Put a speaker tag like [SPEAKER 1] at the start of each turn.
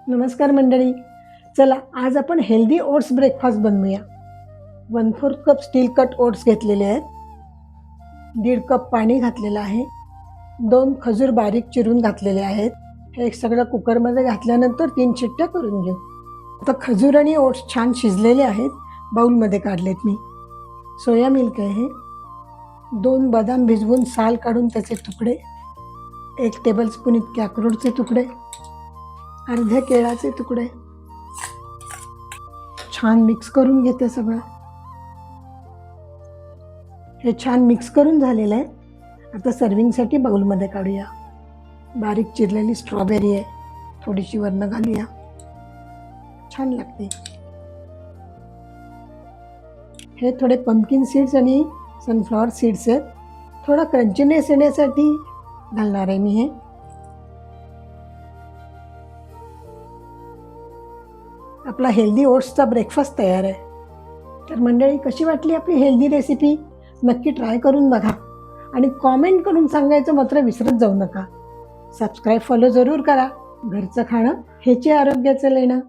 [SPEAKER 1] नमस्कार मंडळी. चला आज आपण हेल्दी ओट्स ब्रेकफास्ट बनवूया. 1/4 कप स्टील कट ओट्स घेतलेले आहेत. 1.5 कप पाणी घातलेलं आहे. 2 खजूर बारीक चिरून घातलेले आहेत. हे सगळं कुकरमध्ये घातल्यानंतर 3 शिट्ट्या करून घेऊ. आता खजूर आणि ओट्स छान शिजलेले आहेत. बाउलमध्ये काढलेत मी. सोया मिल्क आहे. 2 बदाम भिजवून साल काढून त्याचे तुकडे, 1 टेबलस्पून इतके अक्रोडचे तुकडे, अर्ध्या केळाचे तुकडे. छान मिक्स करून घेते सगळं. हे छान मिक्स करून झालेलं आहे. आता सर्विंगसाठी बाउलमध्ये काढूया. बारीक चिरलेली स्ट्रॉबेरी आहे, थोडीशी वरनं घालूया. छान लागते. हे थोडे पंपकिन सीड्स आणि सनफ्लॉवर सीड्स आहेत. थोडा क्रंचीनेस येण्यासाठी घालणार आहे मी हे. आपला हेल्दी ओट्सचा ब्रेकफास्ट तयार आहे. तर मंडळी, कशी वाटली आपली हेल्दी रेसिपी? नक्की ट्राय करून बघा आणि कॉमेंट करून सांगायचं मात्र विसरत जाऊ नका. सबस्क्राईब फॉलो जरूर करा. घरचं खाणं हेचे आरोग्याचं लेणं.